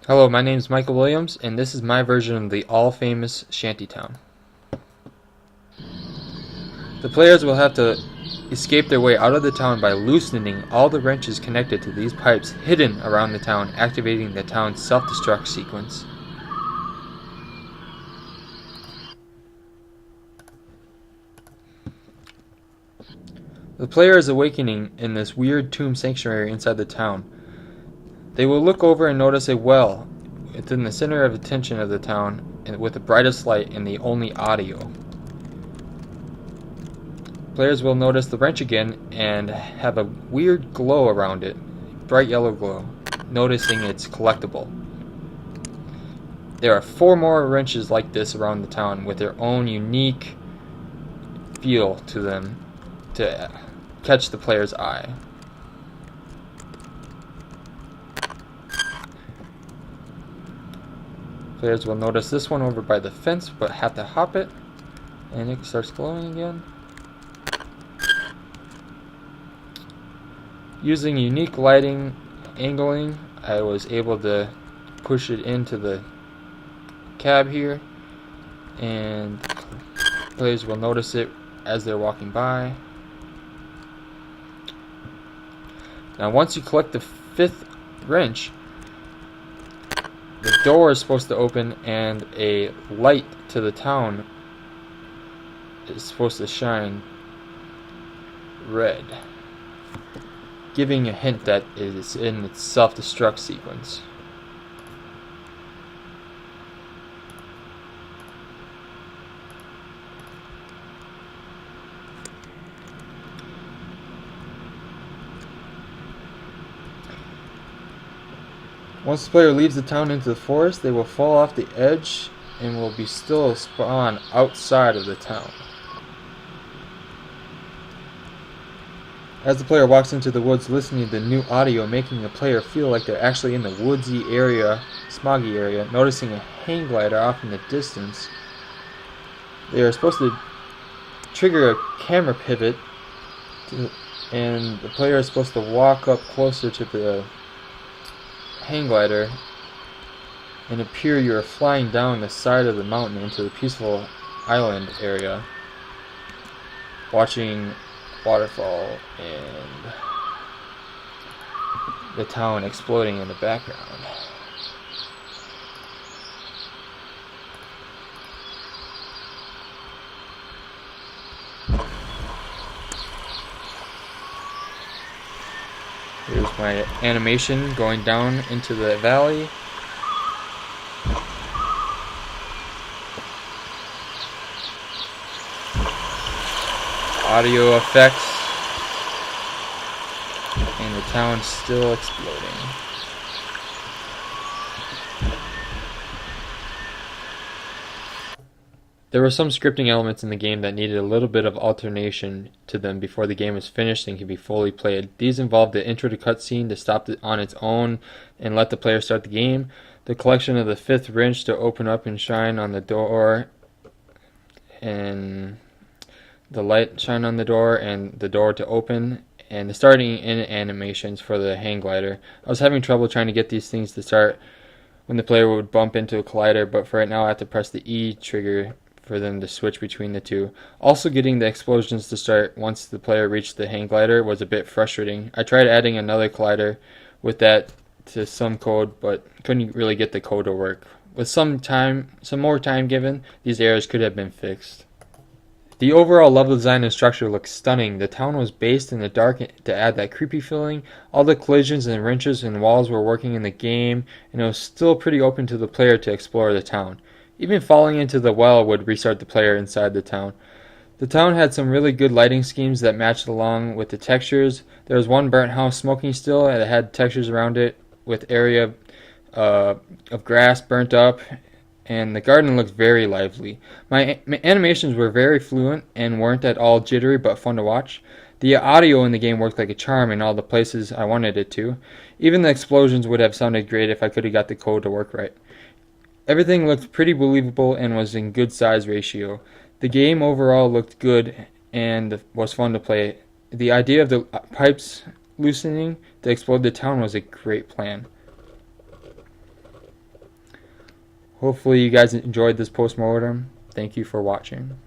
Hello, my name is Michael Williams, and this is my version of the all-famous Shantytown. The players will have to escape their way out of the town by loosening all the wrenches connected to these pipes hidden around the town, activating the town's self-destruct sequence. The player is awakening in this weird tomb sanctuary inside the town. They will look over and notice a well within the center of attention of the town with the brightest light and the only audio. Players will notice the wrench again and have a weird glow around it, bright yellow glow, noticing it's collectible. There are 4 more wrenches like this around the town with their own unique feel to them to catch the player's eye. Players will notice this one over by the fence but have to hop it, and it starts glowing again. Using unique lighting angling, I was able to push it into the cab here, and players will notice it as they're walking by. Now once you collect the 5th wrench, the door is supposed to open and a light to the town is supposed to shine red, giving a hint that it is in its self-destruct sequence. Once the player leaves the town into the forest, they will fall off the edge and will be still spawn outside of the town. As the player walks into the woods listening to the new audio, making the player feel like they're actually in the woodsy area, smoggy area, noticing a hang glider off in the distance, they are supposed to trigger a camera pivot and the player is supposed to walk up closer to the hang glider and appear you are flying down the side of the mountain into the peaceful island area, watching waterfall and the town exploding in the background. Here's my animation going down into the valley. Audio effects, and the town still exploding. There were some scripting elements in the game that needed a little bit of alternation to them before the game was finished and could be fully played. These involved the intro to cutscene to stop it on its own and let the player start the game, the collection of the 5th wrench to open up and shine on the door, and the light shine on the door and the door to open, and the starting in animations for the hang glider. I was having trouble trying to get these things to start when the player would bump into a collider, but for right now I have to press the E trigger for them to switch between the two. Also, getting the explosions to start once the player reached the hang glider was a bit frustrating. I tried adding another collider with that to some code, but couldn't really get the code to work. With some more time given, these errors could have been fixed. The overall level design and structure looks stunning. The town was based in the dark to add that creepy feeling. All the collisions and wrenches and walls were working in the game, and it was still pretty open to the player to explore the town. Even falling into the well would restart the player inside the town. The town had some really good lighting schemes that matched along with the textures. There was one burnt house smoking still, and it had textures around it with area of grass burnt up, and the garden looked very lively. My animations were very fluent and weren't at all jittery but fun to watch. The audio in the game worked like a charm in all the places I wanted it to. Even the explosions would have sounded great if I could have got the code to work right. Everything looked pretty believable and was in good size ratio. The game overall looked good and was fun to play. The idea of the pipes loosening to explode the town was a great plan. Hopefully you guys enjoyed this post-mortem. Thank you for watching.